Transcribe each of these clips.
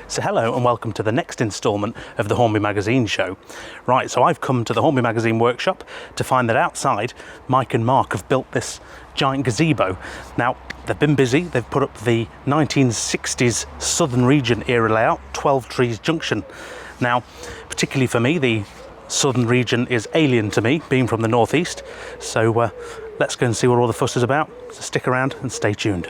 So hello and welcome to the next instalment of the Hornby Magazine show. Right, so I've come to the Hornby Magazine workshop to find that outside Mike and Mark have built this giant gazebo. Now, they've been busy. They've put up the 1960s Southern Region era layout, 12 Trees Junction. Now, particularly for me, the Southern Region is alien to me, being from the northeast. So let's go and see what all the fuss is about. So stick around and stay tuned.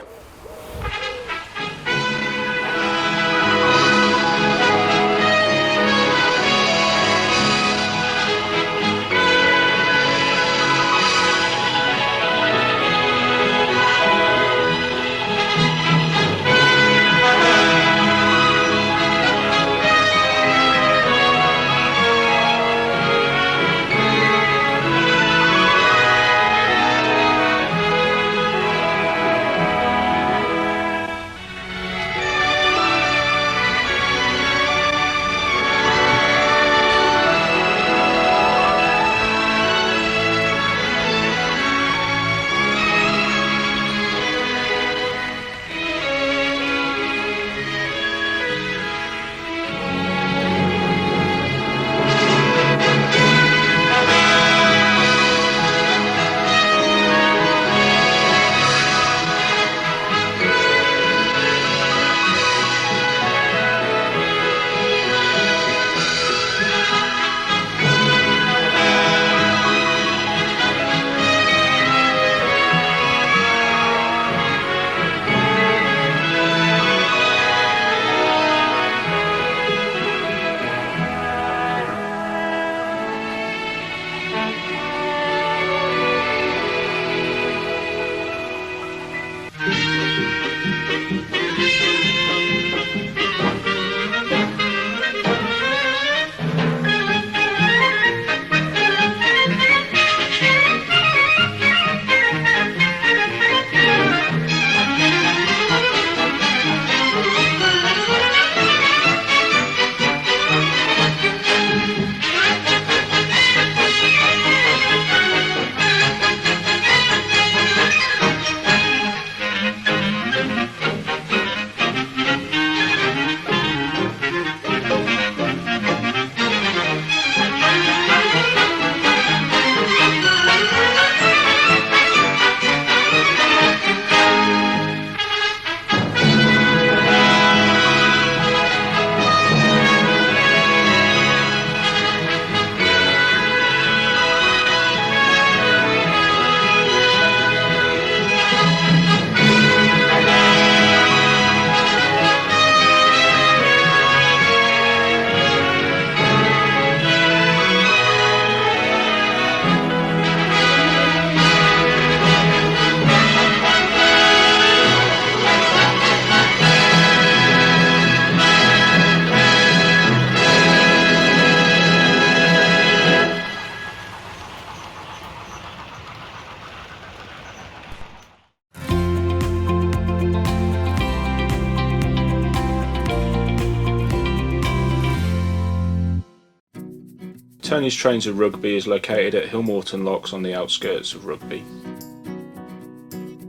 Tony's Trains of Rugby is located at Hillmorton Locks on the outskirts of Rugby.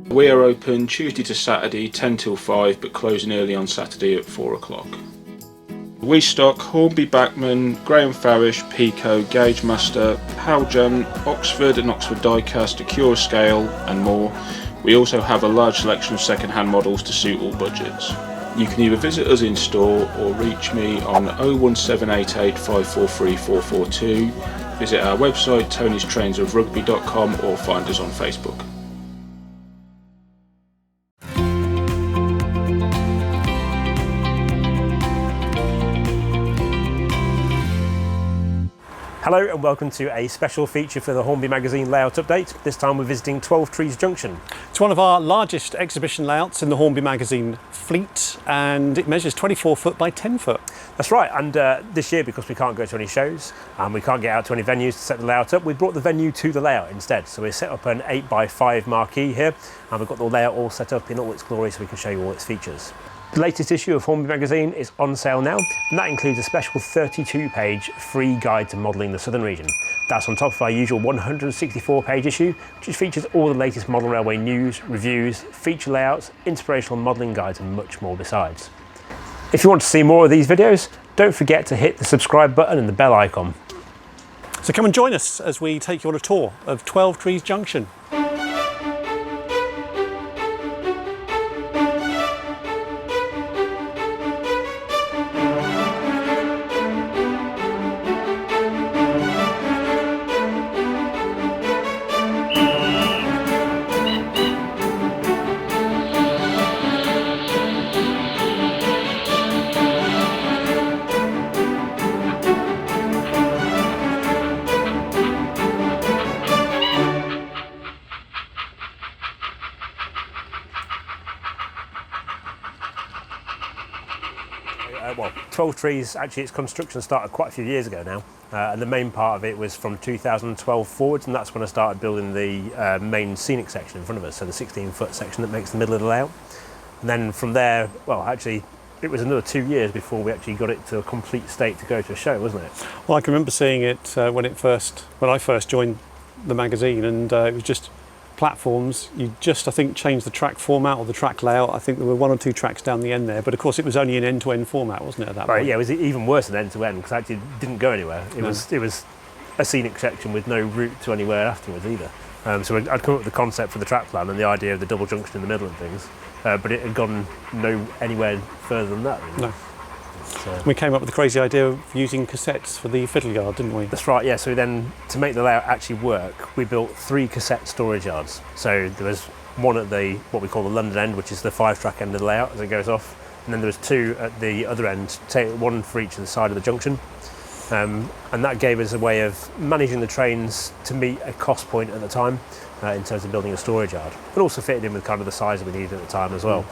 We are open Tuesday to Saturday 10 till 5 but closing early on Saturday at 4 o'clock. We stock Hornby Bachmann, Graham Farish, Pico, Gauge Master, Howjam, Oxford and Oxford Diecast, Acura Scale and more. We also have a large selection of second-hand models to suit all budgets. You can either visit us in store or reach me on 01788 543 442, visit our website tonystrainsofrugby.com or find us on Facebook. Hello and welcome to a special feature for the Hornby Magazine layout update. This time we're visiting 12 Trees Junction. It's one of our largest exhibition layouts in the Hornby Magazine fleet, and it measures 24 foot by 10 foot. That's right, and this year, because we can't go to any shows and we can't get out to any venues to set the layout up, we brought the venue to the layout instead. So we set up an 8x5 marquee here, and we've got the layout all set up in all its glory so we can show you all its features. The latest issue of Hornby Magazine is on sale now, and that includes a special 32-page free guide to modelling the Southern Region. That's on top of our usual 164-page issue, which features all the latest model railway news, reviews, feature layouts, inspirational modelling guides and much more besides. If you want to see more of these videos, don't forget to hit the subscribe button and the bell icon. So come and join us as we take you on a tour of 12 Trees Junction. Well, 12 Trees, actually its construction started quite a few years ago now, and the main part of it was from 2012 forwards, and that's when I started building the main scenic section in front of us, so the 16-foot section that makes the middle of the layout. And then from there, well, actually it was another 2 years before we actually got it to a complete state to go to a show, wasn't it? Well, I can remember seeing it when I first joined the magazine, and it was just platforms. You just, I think, changed the track format or the track layout. I think there were 1 or 2 tracks down the end there, but of course it was only an end-to-end format, wasn't it, at that point? Right, yeah, it was even worse than end-to-end because actually it didn't go anywhere. It was a scenic section with no route to anywhere afterwards either. So I'd come up with the concept for the track plan and the idea of the double junction in the middle and things, but it had gone anywhere further than that, really. No. We came up with the crazy idea of using cassettes for the fiddle yard, didn't we? That's right, yeah. So then, to make the layout actually work, we built 3 cassette storage yards. So there was one at what we call the London end, which is the 5-track end of the layout as it goes off. And then there was 2 at the other end, one for each of the side of the junction. And that gave us a way of managing the trains to meet a cost point at the time in terms of building a storage yard, but also fitted in with kind of the size we needed at the time as well.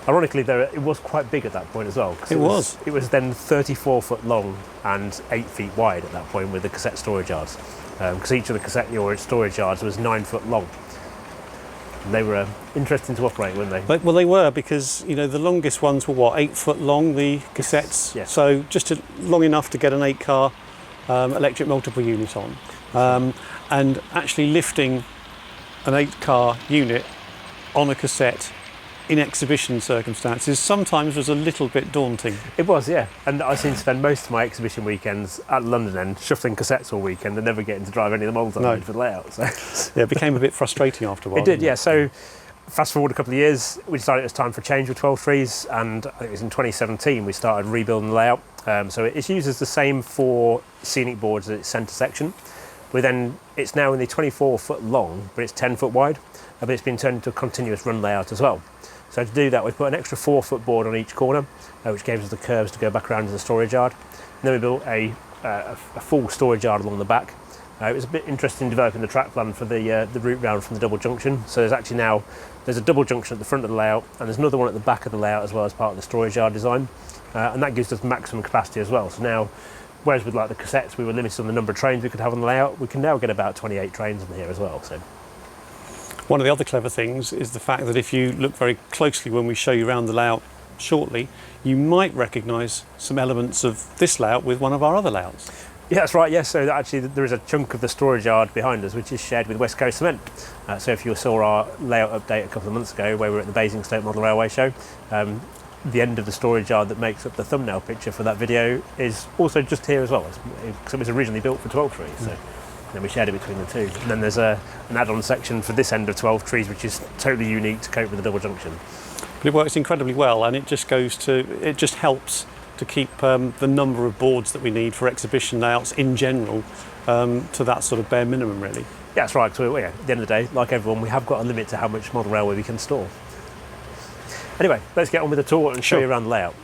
Ironically, though, it was quite big at that point as well. It was. It was then 34 foot long and 8 feet wide at that point with the cassette storage yards. Because each of the cassette storage yards was 9 foot long. And they were interesting to operate, weren't they? Well, they were, because the longest ones were what, 8 foot long, the cassettes. Yes. So just long enough to get an 8-car electric multiple unit on, and actually lifting an 8-car unit on a cassette in exhibition circumstances sometimes was a little bit daunting. It was, yeah. And I seem to spend most of my exhibition weekends at London end shuffling cassettes all weekend and never getting to drive any of the models I made for the layout. So. Yeah, it became a bit frustrating after a while. It did, yeah. So fast forward a couple of years, we decided it was time for a change with 12 Trees, and I think it was in 2017 we started rebuilding the layout. So it uses the same 4 scenic boards at its centre section. It's now only 24 foot long, but it's 10 foot wide, but it's been turned into a continuous run layout as well. So to do that, we put an extra 4-foot board on each corner, which gave us the curves to go back around to the storage yard. And then we built a full storage yard along the back. It was a bit interesting developing the track plan for the route round from the double junction. So there's a double junction at the front of the layout, and there's another one at the back of the layout as well as part of the storage yard design. And that gives us maximum capacity as well. So now, whereas with like the cassettes, we were limited on the number of trains we could have on the layout, we can now get about 28 trains on here as well. So. One of the other clever things is the fact that if you look very closely when we show you around the layout shortly, you might recognise some elements of this layout with one of our other layouts. Yeah, that's right, yes. So actually there is a chunk of the storage yard behind us which is shared with West Coast Cement. So if you saw our layout update a couple of months ago where we were at the Basingstoke Model Railway show, the end of the storage yard that makes up the thumbnail picture for that video is also just here as well. Because it was originally built for 12 Trees. So. Then we shared it between the 2. And then there's an add-on section for this end of 12 Trees, which is totally unique to cope with the double junction. But it works incredibly well, and it just helps to keep the number of boards that we need for exhibition layouts in general to that sort of bare minimum, really. Yeah, that's right. So at the end of the day, like everyone, we have got a limit to how much model railway we can store. Anyway, let's get on with the tour and show you around the layout.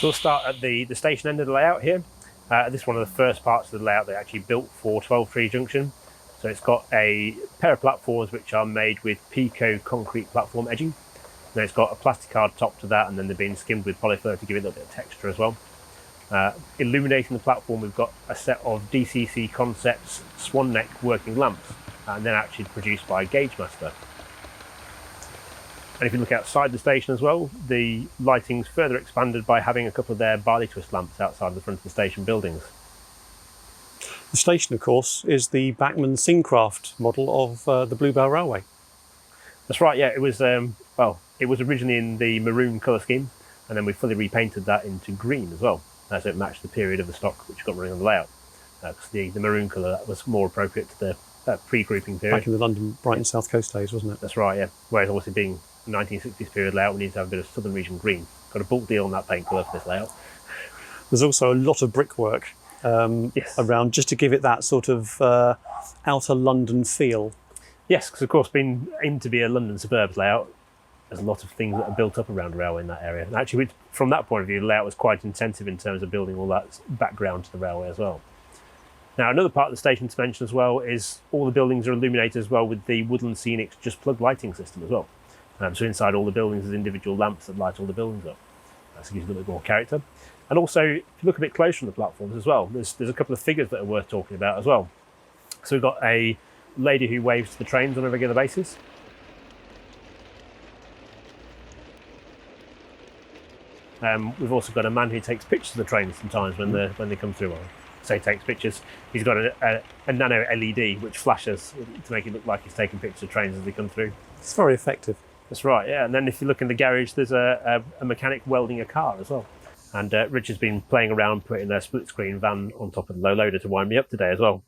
So we'll start at the station end of the layout here. This is one of the first parts of the layout they actually built for 12 Tree Junction. So it's got a pair of platforms which are made with Pico concrete platform edging. Then it's got a plastic card top to that, and then they've been skimmed with polyfur to give it a little bit of texture as well. Illuminating the platform, we've got a set of DCC Concepts swan neck working lamps, and then actually produced by Gauge Master. And if you look outside the station as well, the lighting's further expanded by having a couple of their barley twist lamps outside the front of the station buildings. The station, of course, is the Bachmann Syncraft model of the Bluebell Railway. That's right, yeah. It was it was originally in the maroon colour scheme, and then we fully repainted that into green as well, so it matched the period of the stock which got running on the layout. Because the maroon colour was more appropriate to the pre-grouping period. Back in the London, Brighton, South Coast days, wasn't it? That's right, yeah. Whereas obviously being a 1960s period layout, we need to have a bit of southern region green. Got a bulk deal on that paint colour for this layout. There's also a lot of brickwork Yes. around, just to give it that sort of outer London feel. Yes, because of course, being aimed to be a London suburbs layout, there's a lot of things that are built up around the railway in that area. And actually, from that point of view, the layout was quite intensive in terms of building all that background to the railway as well. Now, another part of the station to mention as well is all the buildings are illuminated as well with the Woodland Scenics Just Plug lighting system as well. So inside all the buildings there's individual lamps that light all the buildings up. That gives a little bit more character. And also, if you look a bit closer on the platforms as well, there's a couple of figures that are worth talking about as well. So we've got a lady who waves to the trains on a regular basis. We've also got a man who takes pictures of the trains sometimes when they come through. Say takes pictures. He's got a nano LED which flashes to make it look like he's taking pictures of trains as they come through. It's very effective. That's right, yeah. And then if you look in the garage, there's a mechanic welding a car as well. And Richard's been playing around putting their split screen van on top of the low loader to wind me up today as well.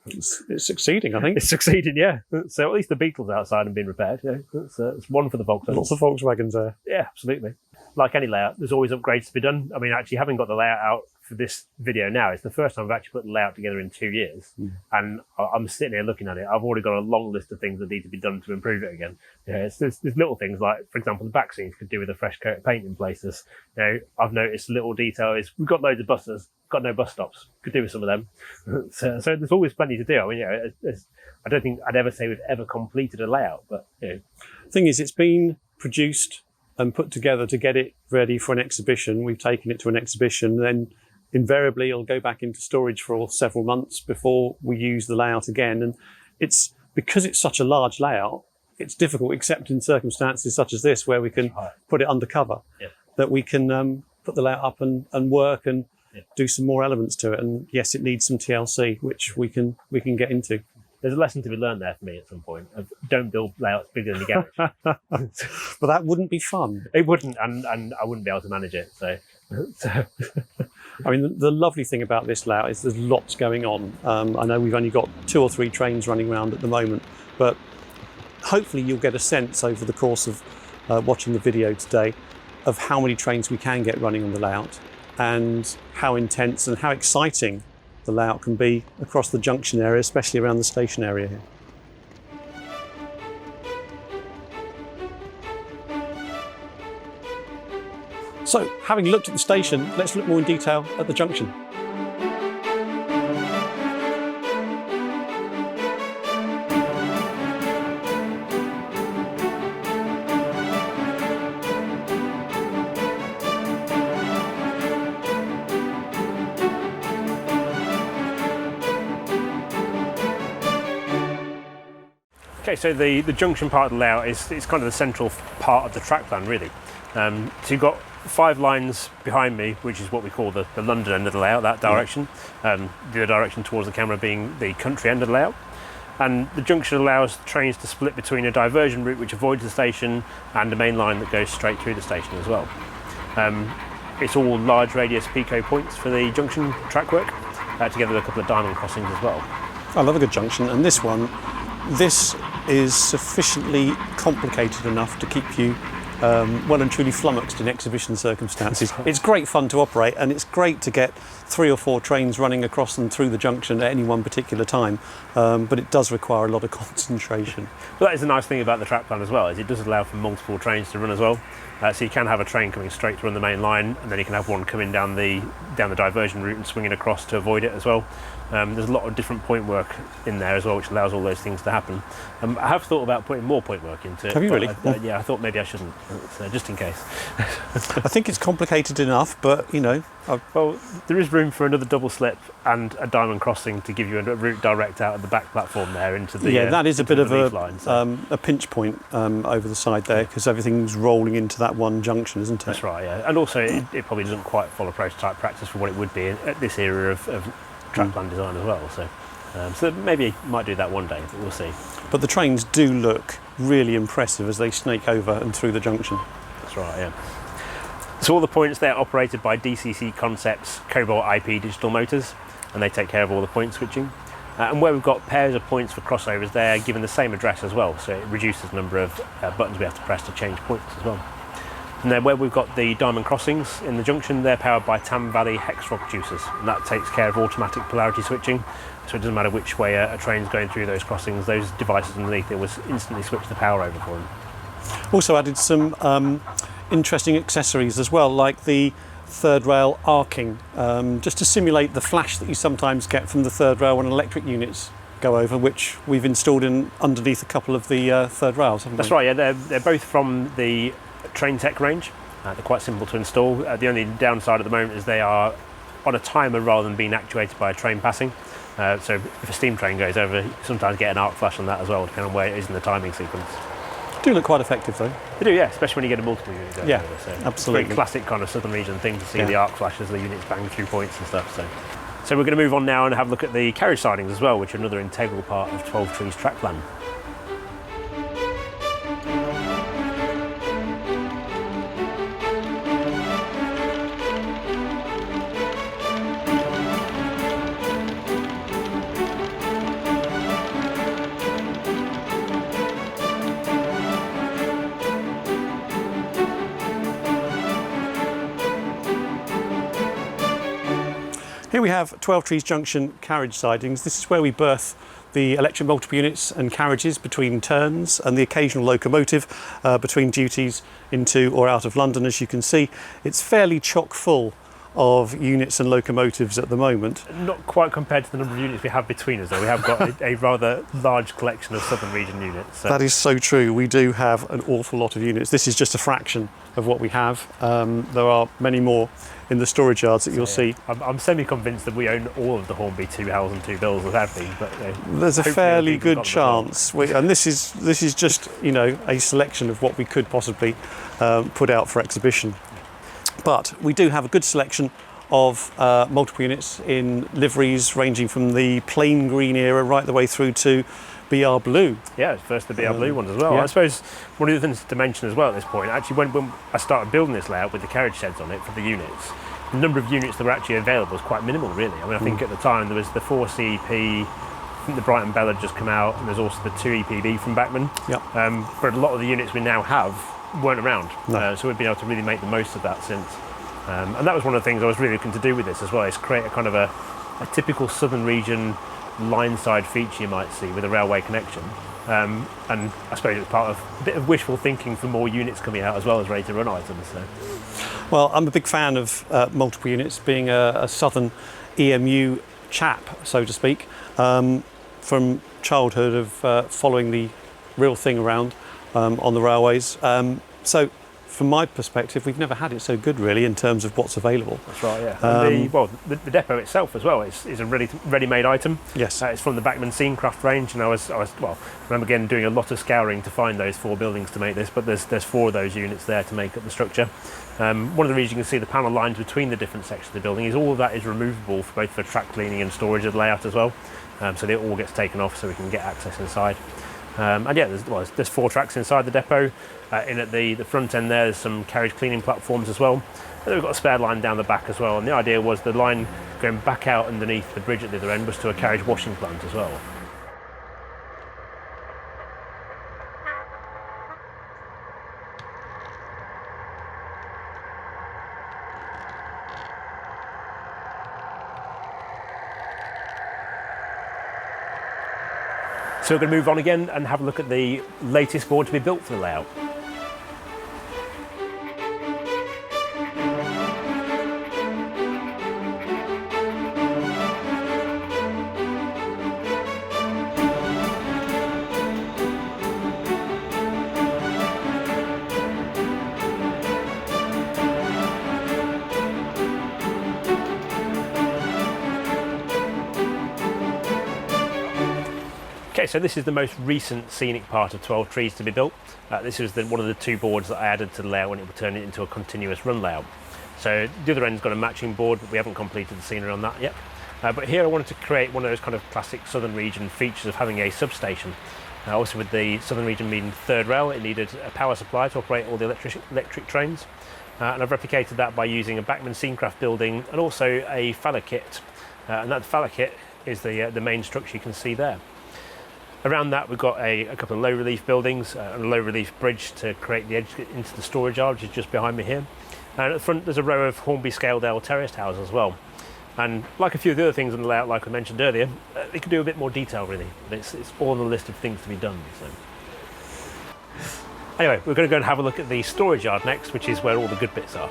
It's succeeding, I think. It's succeeding, yeah. So at least the Beetle's outside and been repaired. Yeah, it's one for the Volkswagens. Lots of Volkswagens there. Yeah, absolutely. Like any layout, there's always upgrades to be done. I mean, actually, having got the layout out for this video now, it's the first time I've actually put the layout together in 2 years. And I'm sitting here looking at it. I've already got a long list of things that need to be done to improve it again. There's little things like, for example, the back scenes could do with a fresh coat of paint in places. I've noticed little detail is we've got loads of buses, got no bus stops. Could do with some of them. so there's always plenty to do. I mean, I don't think I'd ever say we've ever completed a layout, but Thing is, it's been produced and put together to get it ready for an exhibition. We've taken it to an exhibition, then invariably it'll go back into storage for several months before we use the layout again. And it's because it's such a large layout, it's difficult, except in circumstances such as this, where we can put it under cover, that we can put the layout up and work and do some more elements to it. And yes, it needs some TLC, which we can get into. There's a lesson to be learned there for me at some point. Don't build layouts bigger than your garage. But that wouldn't be fun. It wouldn't, and I wouldn't be able to manage it. So. I mean, the lovely thing about this layout is there's lots going on. I know we've only got 2 or 3 trains running around at the moment, but hopefully you'll get a sense over the course of watching the video today of how many trains we can get running on the layout and how intense and how exciting the layout can be across the junction area, especially around the station area here. So, having looked at the station, let's look more in detail at the junction. Okay, so the junction part of the layout is kind of the central part of the track plan, really. So you've got 5 lines behind me, which is what we call the London end of the layout, that direction. The other direction towards the camera being the country end of the layout. And the junction allows the trains to split between a diversion route which avoids the station and a main line that goes straight through the station as well. It's all large radius Pico points for the junction track work, together with a couple of diamond crossings as well. I love a good junction, and this is sufficiently complicated enough to keep you well and truly flummoxed in exhibition circumstances. It's great fun to operate, and it's great to get 3 or 4 trains running across and through the junction at any one particular time, but it does require a lot of concentration. But that is the nice thing about the track plan as well, is it does allow for multiple trains to run as well. So you can have a train coming straight to run the main line, and then you can have one coming down the diversion route and swinging across to avoid it as well. There's a lot of different point work in there as well, which allows all those things to happen. I have thought about putting more point work into it. Have you really? Yeah, I thought maybe I shouldn't, just in case. I think it's complicated enough, but you know. Well, there is room for another double slip and a diamond crossing to give you a route direct out of the back platform there into the that is a bit of a pinch point over the side there, because everything's rolling into that one junction, isn't it? That's right, yeah. And also it probably doesn't quite follow prototype practice for what it would be at this era of track plan design as well. So maybe might do that one day, but we'll see. But the trains do look really impressive as they snake over and through the junction. That's right, yeah. So all the points there are operated by DCC Concepts Cobalt IP digital motors, and they take care of all the point switching. And where we've got pairs of points for crossovers, they're given the same address as well, so it reduces the number of buttons we have to press to change points as well. And then where we've got the diamond crossings in the junction, they're powered by Tam Valley hex rod producers, and that takes care of automatic polarity switching, so it doesn't matter which way a train's going through those crossings, those devices underneath it will instantly switch the power over for them. Also added some interesting accessories as well, like the third rail arcing, just to simulate the flash that you sometimes get from the third rail when electric units go over, which we've installed in underneath a couple of the third rails, haven't we? That's right, yeah, they're both from the Train Tech range. They're quite simple to install. The only downside at the moment is they are on a timer rather than being actuated by a train passing. So if a steam train goes over, you sometimes get an arc flash on that as well, depending on where it is in the timing sequence. Do look quite effective though. They do, yeah, especially when you get a multiple unit going over. So absolutely. It's a very classic kind of southern region thing to see the arc flashes, the units bang through points and stuff. So we're going to move on now and have a look at the carriage sidings as well, which are another integral part of 12 Trees track plan. Here we have 12 Trees Junction carriage sidings. This is where we berth the electric multiple units and carriages between turns, and the occasional locomotive between duties into or out of London. As you can see, it's fairly chock full of units and locomotives at the moment. Not quite compared to the number of units we have between us, though. We have got a rather large collection of southern region units. So. That is so true. We do have an awful lot of units. This is just a fraction of what we have. There are many more in the storage yards that you'll see. I'm semi-convinced that we own all of the Hornby 2 Hells and 2 Bills that have been, but there's a fairly good chance. And this is just, you know, a selection of what we could possibly put out for exhibition. But we do have a good selection of multiple units in liveries ranging from the plain green era right the way through to BR Blue. Yeah, first the BR Blue ones as well. Yeah. I suppose one of the things to mention as well at this point, actually when I started building this layout with the carriage sheds on it for the units, the number of units that were actually available was quite minimal really. I mean, I think at the time there was the 4 CEP, I think the Brighton Bell had just come out, and there's also the 2 EPB from Bachmann. Yep. But a lot of the units we now have weren't around, No. so we've been able to really make the most of that since. And that was one of the things I was really looking to do with this as well, is create a kind of a typical southern region line side feature you might see with a railway connection. And I suppose it's part of a bit of wishful thinking for more units coming out as well as ready to run items. So. Well, I'm a big fan of multiple units, being a southern EMU chap, so to speak, from childhood of following the real thing around on the railways. So from my perspective, we've never had it so good really in terms of what's available. That's right, yeah. And the depot itself as well is a ready-made item. Yes. It's from the Bachmann Scenecraft range, and I remember again doing a lot of scouring to find those 4 buildings to make this, but there's 4 of those units there to make up the structure. One of the reasons you can see the panel lines between the different sections of the building is all of that is removable for both for track cleaning and storage of the layout as well. So it all gets taken off so we can get access inside. And yeah, there's 4 tracks inside the depot. In at the front end there's some carriage cleaning platforms as well. And then we've got a spare line down the back as well. And the idea was the line going back out underneath the bridge at the other end was to a carriage washing plant as well. So we're going to move on again and have a look at the latest board to be built for the layout. Okay, so this is the most recent scenic part of 12 Trees to be built. This is one of the two boards that I added to the layout when it would turn it into a continuous run layout. So the other end's got a matching board, but we haven't completed the scenery on that yet. But here I wanted to create one of those kind of classic Southern Region features of having a substation. Also with the Southern Region being third rail, it needed a power supply to operate all the electric trains. And I've replicated that by using a Bachmann Scenecraft building and also a Faller kit. And that Faller kit is the main structure you can see there. Around that we've got a couple of low relief buildings and a low relief bridge to create the edge into the storage yard, which is just behind me here. And at the front there's a row of Hornby Scaledale terraced houses as well. And like a few of the other things in the layout, like I mentioned earlier, they could do a bit more detail really, but it's all on the list of things to be done. So. Anyway, we're going to go and have a look at the storage yard next, which is where all the good bits are.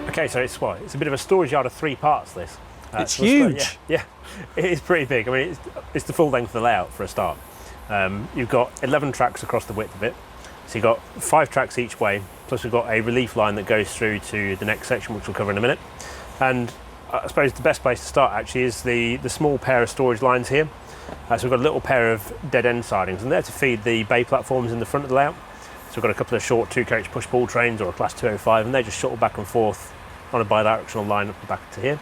Okay, so it's a bit of a storage yard of 3 parts, this. It's huge. Yeah, it is pretty big. I mean, it's the full length of the layout for a start. You've got 11 tracks across the width of it. So you've got 5 tracks each way, plus we've got a relief line that goes through to the next section, which we'll cover in a minute. And I suppose the best place to start actually is the small pair of storage lines here. So we've got a little pair of dead end sidings, and they're to feed the bay platforms in the front of the layout. So we've got a couple of short 2-coach push-pull trains or a Class 205, and they just shuttle back and forth on a bi-directional line up the back to here.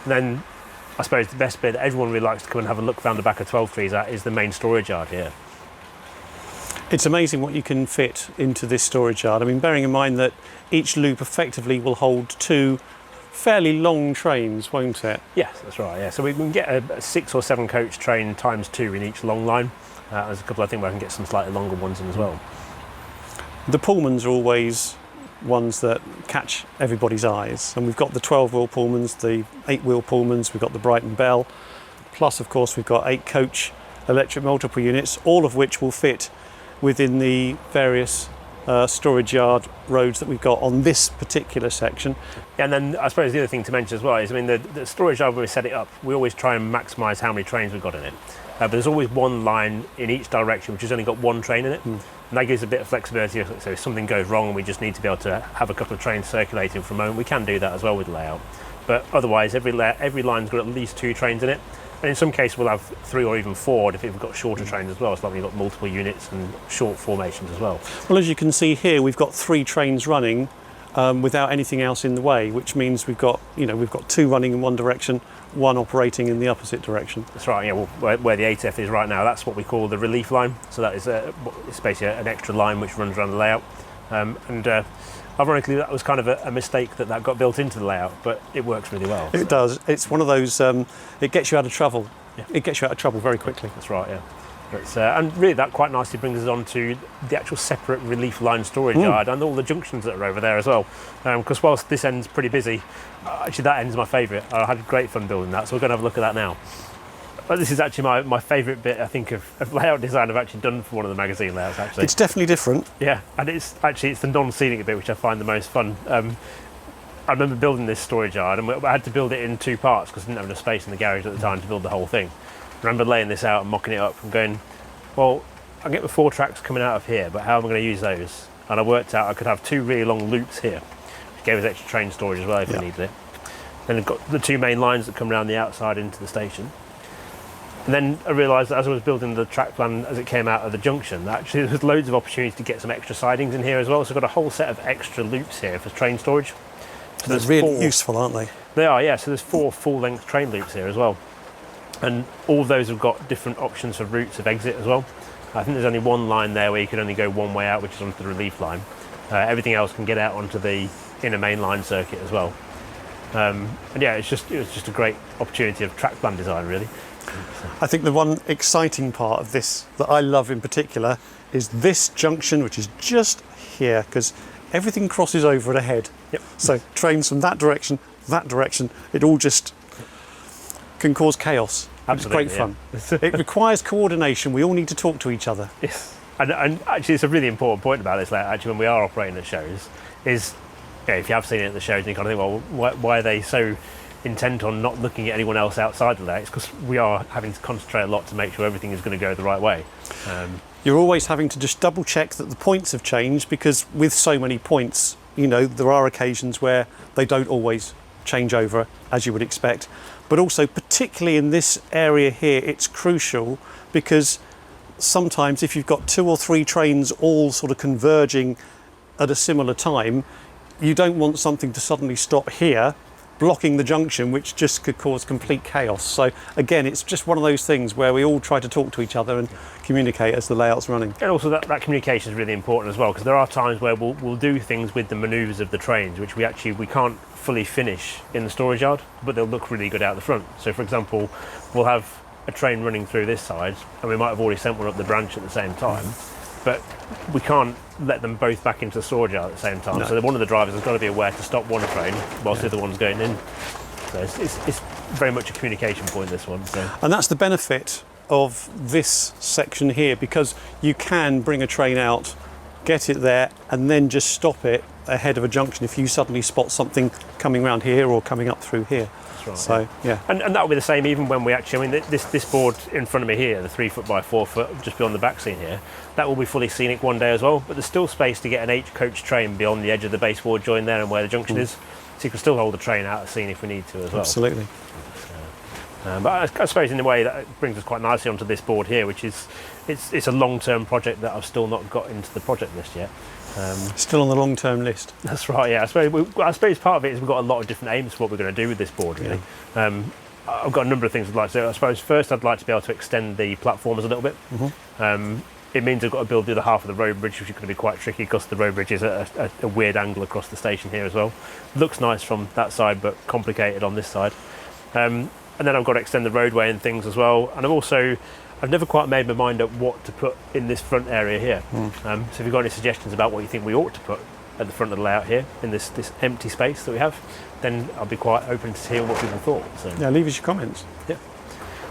And then I suppose the best bit that everyone really likes to come and have a look around the back of 12 Trees at is the main storage yard here. It's amazing what you can fit into this storage yard. I mean, bearing in mind that each loop effectively will hold 2 fairly long trains, won't it? Yes, that's right, yeah. So we can get a 6 or 7 coach train times 2 in each long line. There's a couple I think where I can get some slightly longer ones in as well. The Pullmans are always ones that catch everybody's eyes, and we've got the 12-wheel Pullmans, the 8-wheel Pullmans, we've got the Brighton Bell, plus of course we've got 8-coach electric multiple units, all of which will fit within the various storage yard roads that we've got on this particular section. And then I suppose the other thing to mention as well is, I mean, the storage yard, when we set it up, we always try and maximise how many trains we've got in it. But there's always one line in each direction which has only got 1 train in it. And that gives a bit of flexibility. So if something goes wrong and we just need to be able to have a couple of trains circulating for a moment, we can do that as well with the layout. But otherwise, every line's got at least 2 trains in it. And in some cases we'll have 3 or even 4 if we've got shorter trains as well. It's like we've got multiple units and short formations as well. Well, as you can see here, we've got 3 trains running without anything else in the way, which means we've got 2 running in one direction, 1 operating in the opposite direction. That's right. Yeah. Well, where the 8F is right now, that's what we call the relief line. So that is it's basically an extra line which runs around the layout. Ironically, that was kind of a mistake that got built into the layout, but it works really well. It does. It's one of those. It gets you out of trouble. Yeah. It gets you out of trouble very quickly. That's right. Yeah. And really that quite nicely brings us on to the actual separate relief line storage yard and all the junctions that are over there as well. Because whilst this end's pretty busy, actually that end's my favourite. I had great fun building that, so we're going to have a look at that now. But this is actually my favourite bit, I think, of layout design I've actually done for one of the magazine layouts, actually. It's definitely different. Yeah, and it's the non-scenic bit which I find the most fun. I remember building this storage yard, and I had to build it in 2 parts because I didn't have enough space in the garage at the time to build the whole thing. I remember laying this out and mocking it up and going, well, I get the 4 tracks coming out of here, but how am I going to use those? And I worked out I could have 2 really long loops here, which gave us extra train storage as well if we needed it. Then I've got the 2 main lines that come around the outside into the station. And then I realised that as I was building the track plan as it came out of the junction, that actually there's loads of opportunities to get some extra sidings in here as well. So I've got a whole set of extra loops here for train storage. So they're really useful, aren't they? They are, yeah. So there's 4 full-length train loops here as well. And all of those have got different options for routes of exit as well. I think there's only 1 line there where you can only go one way out, which is onto the relief line. Everything else can get out onto the inner mainline circuit as well. And yeah, it was just a great opportunity of track plan design, really. I think the one exciting part of this that I love in particular is this junction, which is just here, because everything crosses over at a head. Yep. So trains from that direction, it all just can cause chaos. Absolutely, it's great fun. It requires coordination. We all need to talk to each other. Yes. And actually, it's a really important point about this layout, actually, when we are operating at shows, is if you have seen it at the shows and you kind of think, well, why are they so intent on not looking at anyone else outside the layout? It's because we are having to concentrate a lot to make sure everything is going to go the right way. You're always having to just double check that the points have changed, because with so many points, there are occasions where they don't always change over as you would expect. But also, particularly in this area here, it's crucial, because sometimes if you've got 2 or 3 trains all sort of converging at a similar time, you don't want something to suddenly stop here, blocking the junction, which just could cause complete chaos. So again, it's just one of those things where we all try to talk to each other and communicate as the layout's running. And also that communication is really important as well, because there are times where we'll do things with the manoeuvres of the trains which we can't fully finish in the storage yard, but they'll look really good out the front. So for example, we'll have a train running through this side and we might have already sent one up the branch at the same time, but we can't let them both back into the storage yard at the same time. No. So one of the drivers has got to be aware to stop one train whilst the other one's going in. So it's very much a communication point, this one. So. And that's the benefit of this section here, because you can bring a train out, get it there, and then just stop it ahead of a junction if you suddenly spot something coming around here or coming up through here. That's right. So yeah. And that'll be the same even when we actually, this board in front of me here, the 3 foot by 4 foot, just beyond the back scene here, that will be fully scenic one day as well, but there's still space to get an H-coach train beyond the edge of the baseboard join there and where the junction is, so you can still hold the train out of scene if we need to as well. Absolutely. But I suppose in a way that brings us quite nicely onto this board here, which is it's a long-term project that I've still not got into the project list yet. Still on the long-term list. That's right, yeah. I suppose part of it is we've got a lot of different aims for what we're going to do with this board, really. Yeah. I've got a number of things I'd like to do. I suppose first I'd like to be able to extend the platforms a little bit. It means I've got to build the other half of the road bridge, which is going to be quite tricky because the road bridge is a weird angle across the station here as well. Looks nice from that side, but complicated on this side. And then I've got to extend the roadway and things as well. And I've never quite made my mind up what to put in this front area here. So if you've got any suggestions about what you think we ought to put at the front of the layout here, in this empty space that we have, then I'll be quite open to hear what people thought. So. Yeah, leave us your comments. Yeah.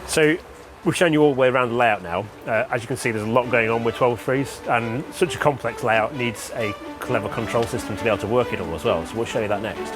So we've shown you all the way around the layout now. As you can see, there's a lot going on with 12 trees, and such a complex layout needs a clever control system to be able to work it all as well. So we'll show you that next.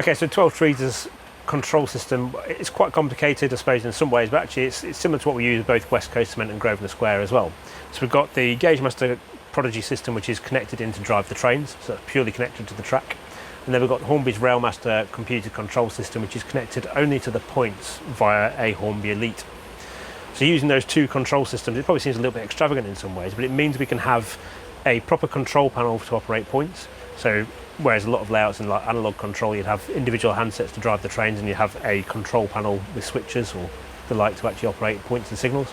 Okay, so 12 trees' control system, it's quite complicated, I suppose, in some ways, but actually it's similar to what we use with both West Coast Cement and Grosvenor Square as well. So we've got the Gauge Master Prodigy system, which is connected in to drive the trains, so it's purely connected to the track. And then we've got Hornby's Railmaster computer control system, which is connected only to the points via a Hornby Elite. So using those two control systems, it probably seems a little bit extravagant in some ways, but it means we can have a proper control panel to operate points. So whereas a lot of layouts in like analog control, you'd have individual handsets to drive the trains and you have a control panel with switches or the like to actually operate points and signals.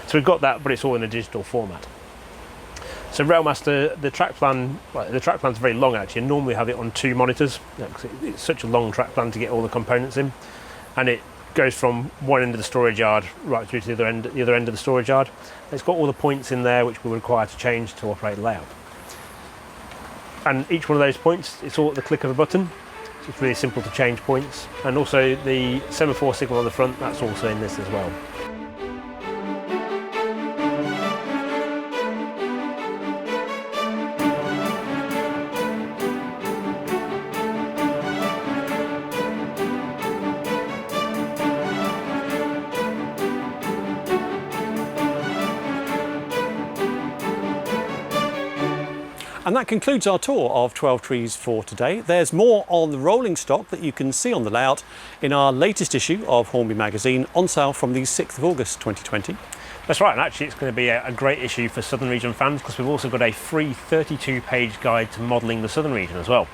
So we've got that, but it's all in a digital format. So Railmaster, the track plan's very long actually, and normally we have it on 2 monitors. It's such a long track plan to get all the components in, and it goes from one end of the storage yard right through to the other end of the storage yard. It's got all the points in there which we require to change to operate the layout. And each one of those points, it's all at the click of a button. So it's really simple to change points. And also the semaphore signal on the front, that's also in this as well. And that concludes our tour of 12 trees for today. There's more on the rolling stock that you can see on the layout in our latest issue of Hornby Magazine, on sale from the 6th of August 2020. That's right, and actually it's going to be a great issue for Southern Region fans because we've also got a free 32-page guide to modelling the Southern Region as well.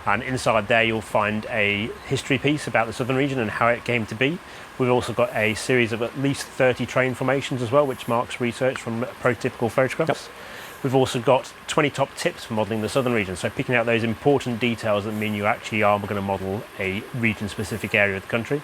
And inside there you'll find a history piece about the Southern Region and how it came to be. We've also got a series of at least 30 train formations as well, which marks research from prototypical photographs. Yep. We've also got 20 top tips for modelling the Southern Region, so picking out those important details that mean you actually are going to model a region-specific area of the country.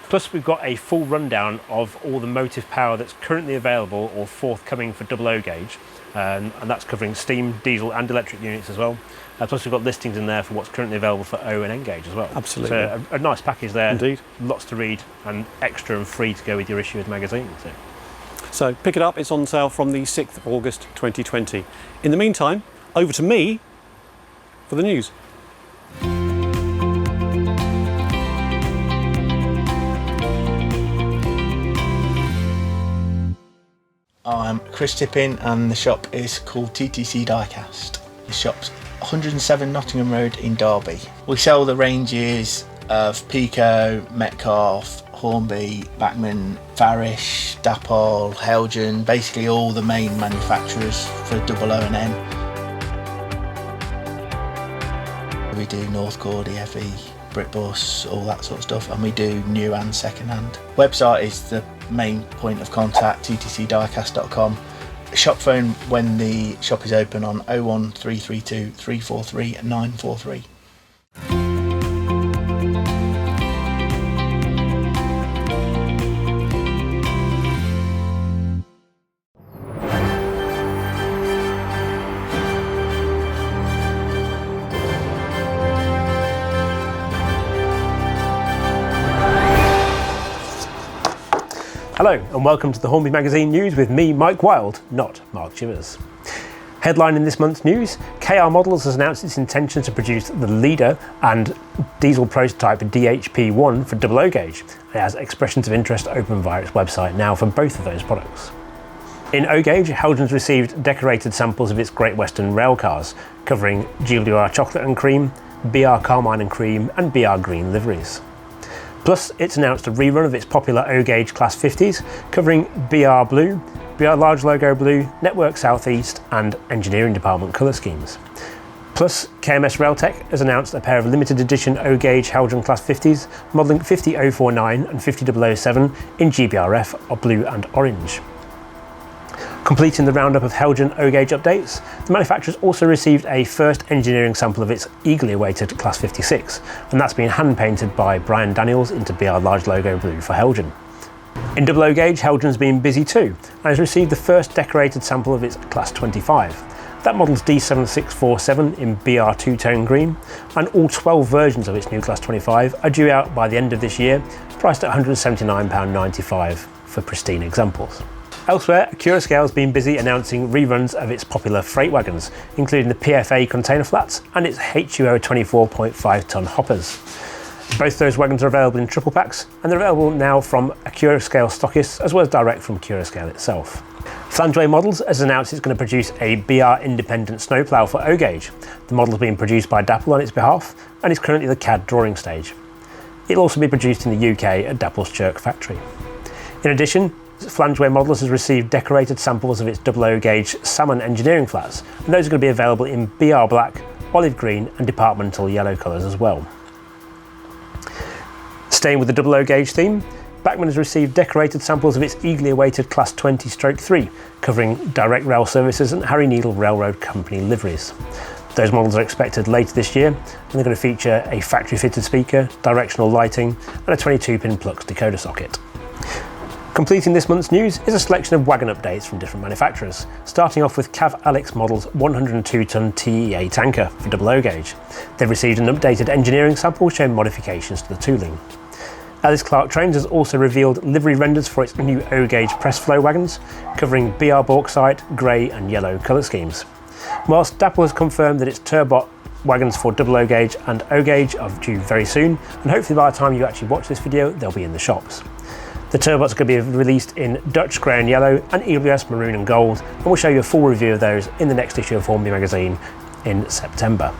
Plus we've got a full rundown of all the motive power that's currently available or forthcoming for 00 gauge, and that's covering steam, diesel and electric units as well. Plus we've got listings in there for what's currently available for O and N gauge as well. Absolutely. So a nice package there. Indeed. Lots to read and extra and free to go with your issue of the magazine. So pick it up, it's on sale from the 6th of August 2020. In the meantime, over to me for the news. I'm Chris Tippin and the shop is called TTC Diecast. The shop's 107 Nottingham Road in Derby. We sell the ranges of Pico, Metcalfe, Hornby, Bachmann, Farish, Dapol, Helgen, basically all the main manufacturers for 00 and N. We do North Cordy, FE, Britbus, all that sort of stuff, and we do new and second hand. Website is the main point of contact, ttcdiecast.com. Shop phone when the shop is open on 01332 343 943. Hello and welcome to the Hornby Magazine news with me, Mike Wild, not Mark Chivers. Headline in this month's news, KR Models has announced its intention to produce the Leader and diesel prototype DHP1 for 00 gauge. It has expressions of interest open via its website now for both of those products. In O gauge, Helgen's received decorated samples of its Great Western rail cars, covering GWR chocolate and cream, BR carmine and cream and BR green liveries. Plus, it's announced a rerun of its popular O-gauge Class 50s, covering BR Blue, BR Large Logo Blue, Network Southeast and Engineering Department colour schemes. Plus, KMS Railtech has announced a pair of limited edition O-gauge Helgen Class 50s, modelling 50049 and 50007 in GBRF of blue and orange. Completing the roundup of Helgen O-gauge updates, the manufacturers also received a first engineering sample of its eagerly awaited Class 56, and that's been hand-painted by Brian Daniels into BR Large Logo Blue for Helgen. In 00 gauge, Helgen's been busy too, and has received the first decorated sample of its Class 25. That model's D7647 in BR two-tone green, and all 12 versions of its new Class 25 are due out by the end of this year, priced at £179.95 for pristine examples. Elsewhere, Accurascale has been busy announcing reruns of its popular freight wagons, including the PFA container flats and its HUO 24.5 tonne hoppers. Both those wagons are available in triple packs, and they're available now from Accurascale stockists as well as direct from Accurascale itself. Flangeway Models has announced it's going to produce a BR independent snowplough for O-gauge. The model is being produced by Dapol on its behalf and is currently the CAD drawing stage. It'll also be produced in the UK at Dapol's Chirk factory. In addition, Flangeway Models has received decorated samples of its 00 gauge salmon engineering flats, and those are going to be available in BR black, olive green and departmental yellow colours as well. Staying with the 00 gauge theme, Bachmann has received decorated samples of its eagerly awaited Class 20/3, covering direct rail services and Harry Needle Railroad Company liveries. Those models are expected later this year, and they're going to feature a factory fitted speaker, directional lighting and a 22-pin Plux decoder socket. Completing this month's news is a selection of wagon updates from different manufacturers, starting off with Cav Alex Models 102-tonne TEA tanker for 00 gauge. They've received an updated engineering sample showing modifications to the tooling. Alice Clark Trains has also revealed livery renders for its new O-gauge press flow wagons, covering BR bauxite, grey and yellow colour schemes. Whilst Dapol has confirmed that its turbot wagons for 00 gauge and O-gauge are due very soon, and hopefully by the time you actually watch this video they'll be in the shops. The turbots are going to be released in Dutch grey and yellow and EWS maroon and gold, and we'll show you a full review of those in the next issue of Hornby Magazine in September.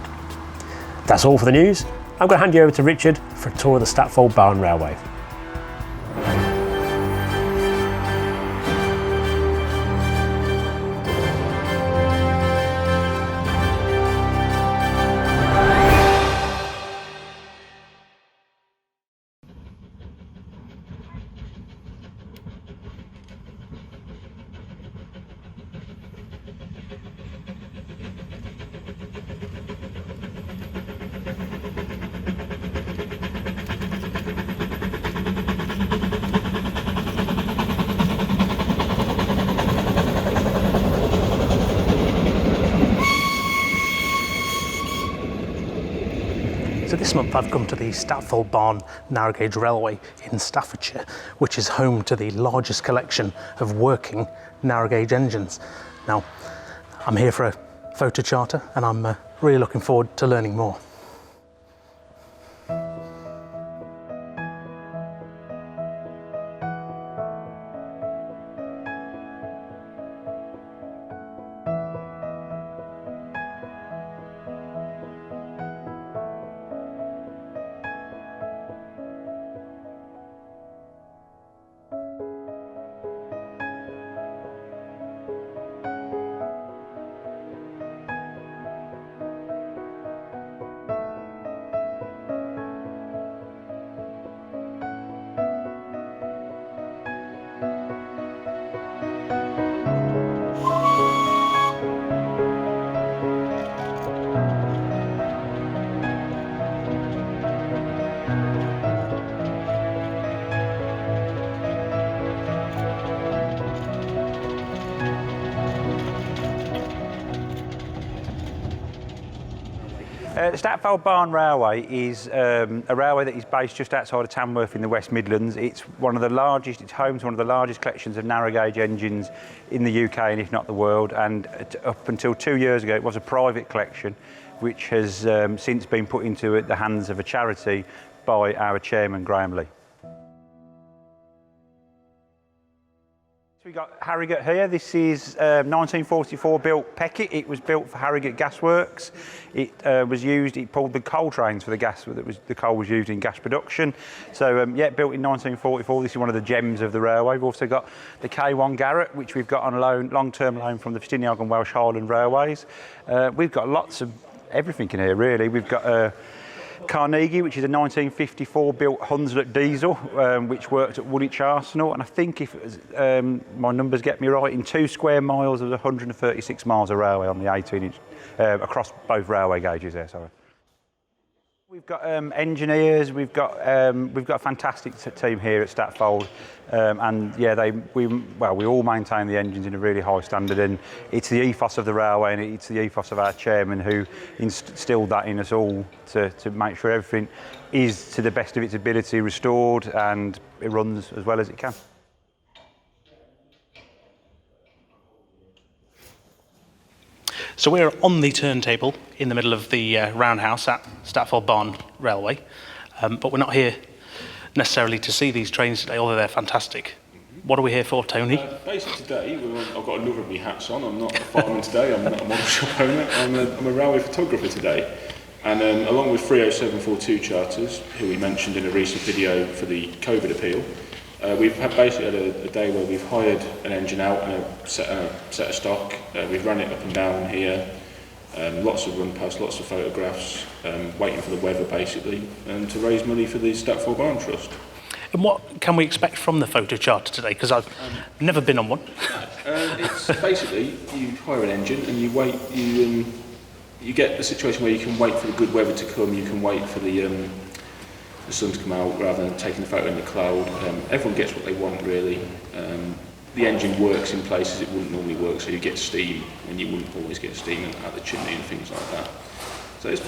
That's all for the news. I'm going to hand you over to Richard for a tour of the Statfold Barn Railway. This month I've come to the Statfold Barn Narrow Gauge Railway in Staffordshire, which is home to the largest collection of working narrow gauge engines. Now, I'm here for a photo charter and I'm really looking forward to learning more. The Statfold Barn Railway is a railway that is based just outside of Tamworth in the West Midlands. It's one of the largest, it's home to one of the largest collections of narrow gauge engines in the UK and if not the world, and up until 2 years ago it was a private collection which has since been put into the hands of a charity by our chairman Graham Lee. So we've got Harrogate here. This is 1944 built Peckett. It was built for Harrogate Gasworks. It pulled the coal trains for the gas, the coal was used in gas production. So yeah, built in 1944. This is one of the gems of the railway. We've also got the K1 Garrett, which we've got on loan, long-term loan from the Festiniog and Welsh Highland Railways. We've got lots of everything in here really. We've got Carnegie, which is a 1954 built Hunslet diesel, which worked at Woolwich Arsenal, and I think if my numbers get me right, in 2 square miles of 136 miles of railway on the 18-inch across both railway gauges there. Sorry. We've got engineers. We've got a fantastic team here at Statfold, and yeah, we all maintain the engines in a really high standard, and it's the ethos of the railway, and it's the ethos of our chairman who instilled that in us all to make sure everything is to the best of its ability restored and it runs as well as it can. So we're on the turntable in the middle of the roundhouse at Statfold Barn Railway, but we're not here necessarily to see these trains today, although they're fantastic. What are we here for, Tony? Basically today, I've got another of my hats on. I'm not a fireman today, I'm not a model shop owner, I'm a railway photographer today. And along with 30742 charters, who we mentioned in a recent video for the COVID appeal, we've basically had a day where we've hired an engine out and a set of stock. We've run it up and down here, lots of run past, lots of photographs, waiting for the weather basically, and to raise money for the Statfold Barn Trust. And what can we expect from the photo charter today? Because I've never been on one. It's basically, you hire an engine and you wait, you get a situation where you can wait for the good weather to come, you can wait for the sun to come out rather than taking the photo in the cloud. Everyone gets what they want really. The engine works in places it wouldn't normally work, so you get steam and you wouldn't always get steam out the chimney and things like that. So it's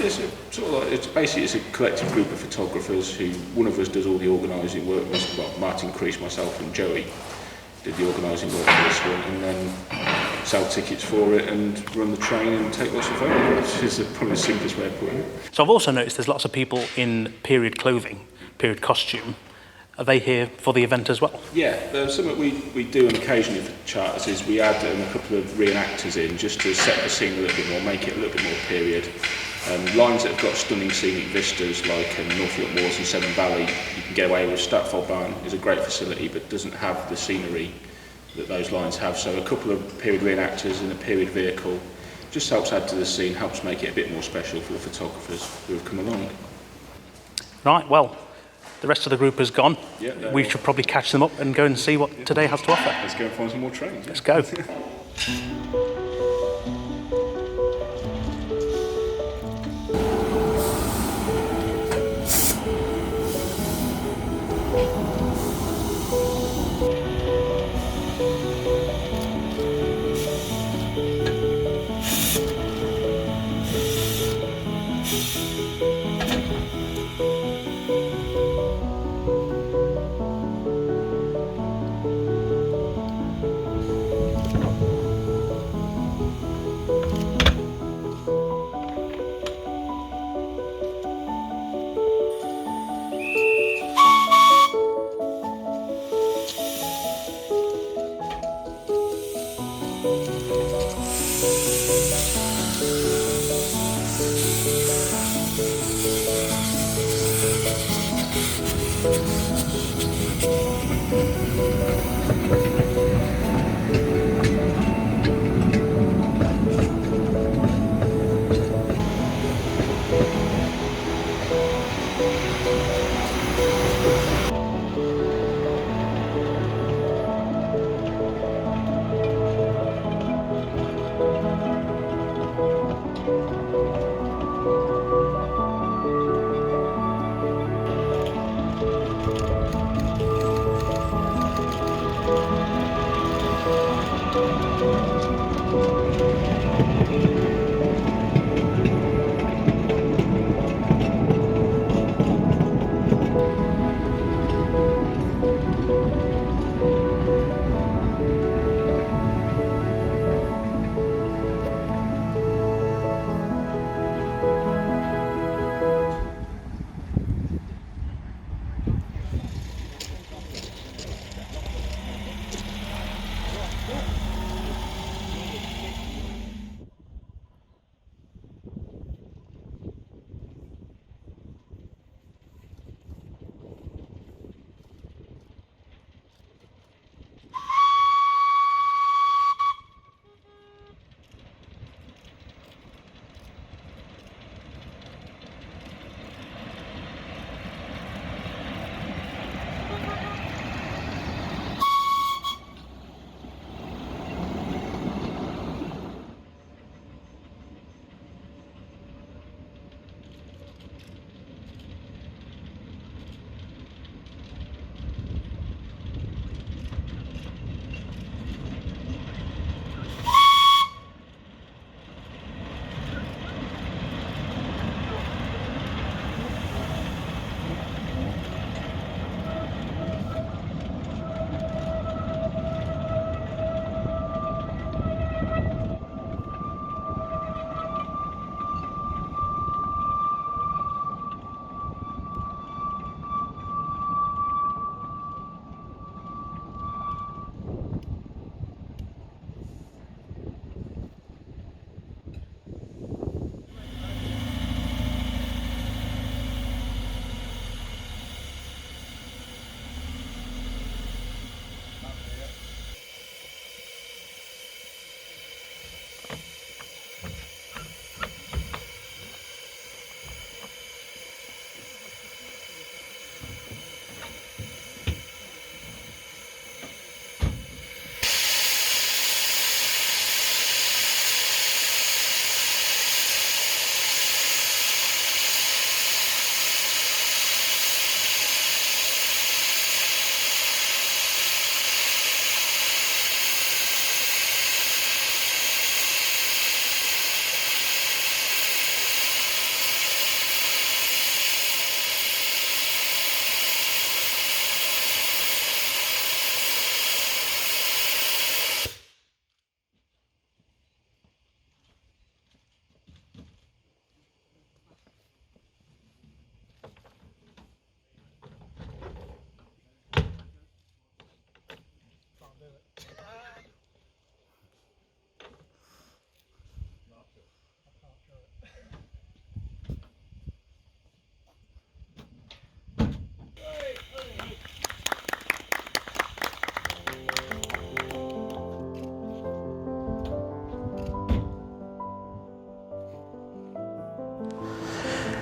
basically a collective group of photographers who, one of us does all the organising work, Martin Crease, myself and Joey did the organising work for this one, and then sell tickets for it and run the train and take lots of photographs is probably the simplest way of putting it. So I've also noticed there's lots of people in period clothing, period costume. Are they here for the event as well? Yeah, something we do on occasionally for charters is we add a couple of reenactors in just to set the scene a little bit more, make it a little bit more period. Lines that have got stunning scenic vistas like Norfolk Moors and Severn Valley, you can get away with. Statfold Barn is a great facility but doesn't have the scenery that those lines have, so a couple of period reenactors in a period vehicle just helps add to the scene, helps make it a bit more special for the photographers who have come along. Right, well, the rest of the group has gone. Yeah, we should probably catch them up and go and see what today has to offer. Let's go and find some more trains. Let's go.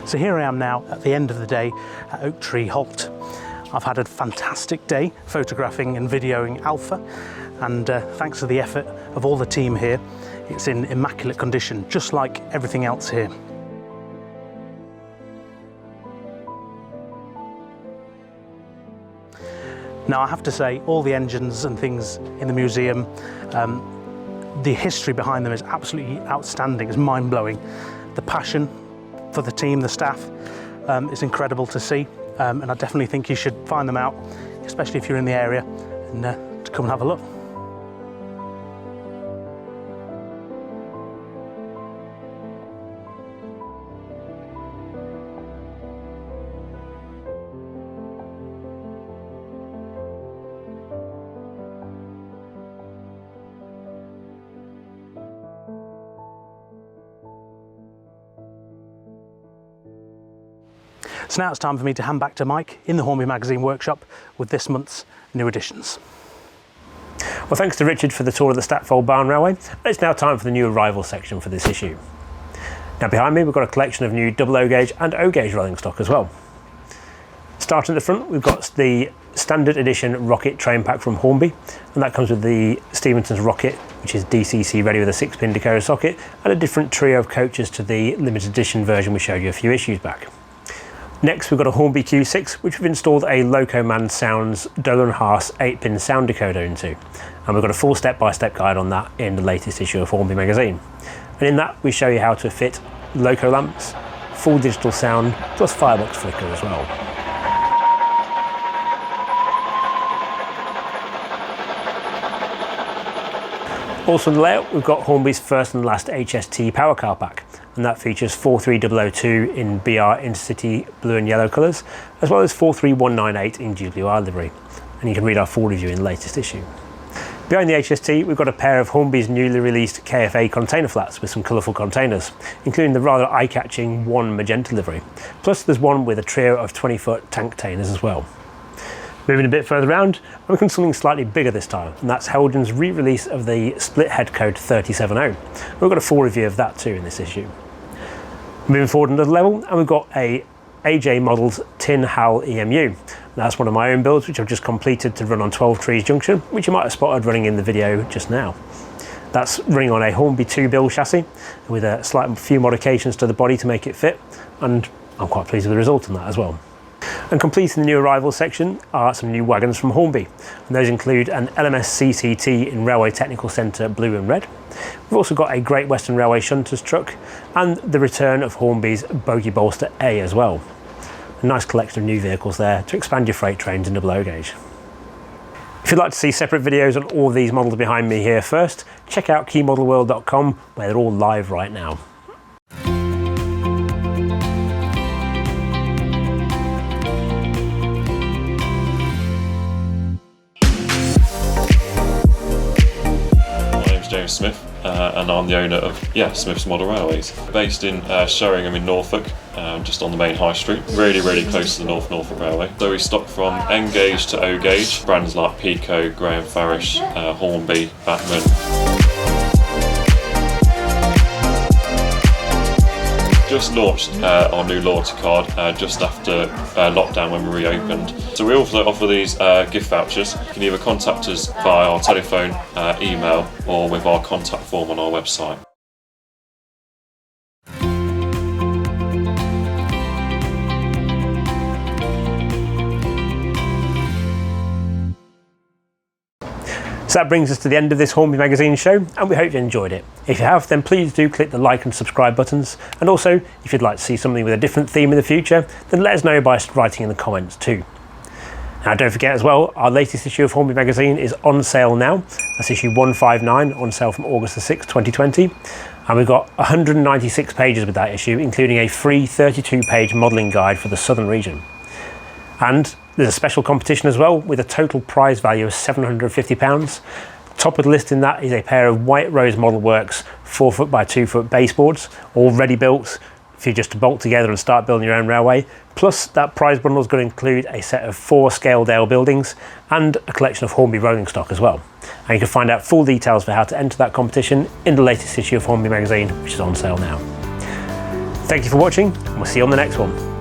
So here I am now at the end of the day at Oak Tree Halt. I've had a fantastic day photographing and videoing Alpha, and thanks to the effort of all the team here, it's in immaculate condition, just like everything else here. Now I have to say, all the engines and things in the museum, the history behind them is absolutely outstanding, it's mind-blowing. The passion for the team, the staff, is incredible to see, and I definitely think you should find them out, especially if you're in the area, and to come and have a look. So now it's time for me to hand back to Mike in the Hornby Magazine workshop with this month's new editions. Well, thanks to Richard for the tour of the Statfold Barn Railway, and it's now time for the new arrival section for this issue. Now behind me we've got a collection of new double O gauge and O gauge rolling stock as well. Starting at the front, we've got the standard edition rocket train pack from Hornby, and that comes with the Stephenson's rocket, which is DCC ready with a 6-pin decoder socket, and a different trio of coaches to the limited edition version we showed you a few issues back. Next we've got a Hornby Q6, which we've installed a Locoman Sounds Dolan Haas 8-pin sound decoder into, and we've got a full step-by-step guide on that in the latest issue of Hornby Magazine. And in that we show you how to fit loco lamps, full digital sound, plus firebox flicker as well. Also in the layout, we've got Hornby's first and last HST power car pack, and that features 43002 in BR Intercity blue and yellow colours, as well as 43198 in GWR livery. And you can read our full review in the latest issue. Behind the HST, we've got a pair of Hornby's newly released KFA container flats with some colourful containers, including the rather eye-catching one magenta livery. Plus there's one with a trio of 20-foot tank containers as well. Moving a bit further around, I'm looking for something slightly bigger this time, and that's Heldon's re-release of the split head code 370. We've got a full review of that too in this issue. Moving forward another level, and we've got a AJ Models Tin Howl EMU. That's one of my own builds, which I've just completed to run on 12 Trees Junction, which you might have spotted running in the video just now. That's running on a Hornby 2 build chassis with a few modifications to the body to make it fit, and I'm quite pleased with the result on that as well. And completing the new arrivals section are some new wagons from Hornby, and those include an LMS CCT in Railway Technical Centre blue and red. We've also got a Great Western Railway shunters truck and the return of Hornby's Bogie Bolster A as well. A nice collection of new vehicles there to expand your freight trains in double O gauge. If you'd like to see separate videos on all of these models behind me here first, check out keymodelworld.com, where they're all live right now. Smith, and I'm the owner of Smiths Model Railways, based in Sheringham in Norfolk, just on the main high street, really close to the Norfolk Railway. So we stock from N gauge to O gauge, brands like Pico, Graham Farish, Hornby, Bachmann. Just launched our new loyalty card just after lockdown when we reopened. So we also offer these gift vouchers. You can either contact us via our telephone, email, or with our contact form on our website. So that brings us to the end of this Hornby Magazine show, and we hope you enjoyed it. If you have, then please do click the like and subscribe buttons, and also if you'd like to see something with a different theme in the future, then let us know by writing in the comments too. Now don't forget as well, our latest issue of Hornby Magazine is on sale now. That's issue 159, on sale from August the 6th, 2020. And we've got 196 pages with that issue, including a free 32-page modelling guide for the southern region. And there's a special competition as well, with a total prize value of £750. Top of the list in that is a pair of White Rose Model Works 4-foot by 2-foot baseboards, all ready built for you just to bolt together and start building your own railway. Plus that prize bundle is going to include a set of 4 Scaledale buildings and a collection of Hornby rolling stock as well. And you can find out full details for how to enter that competition in the latest issue of Hornby Magazine, which is on sale now. Thank you for watching, and we'll see you on the next one.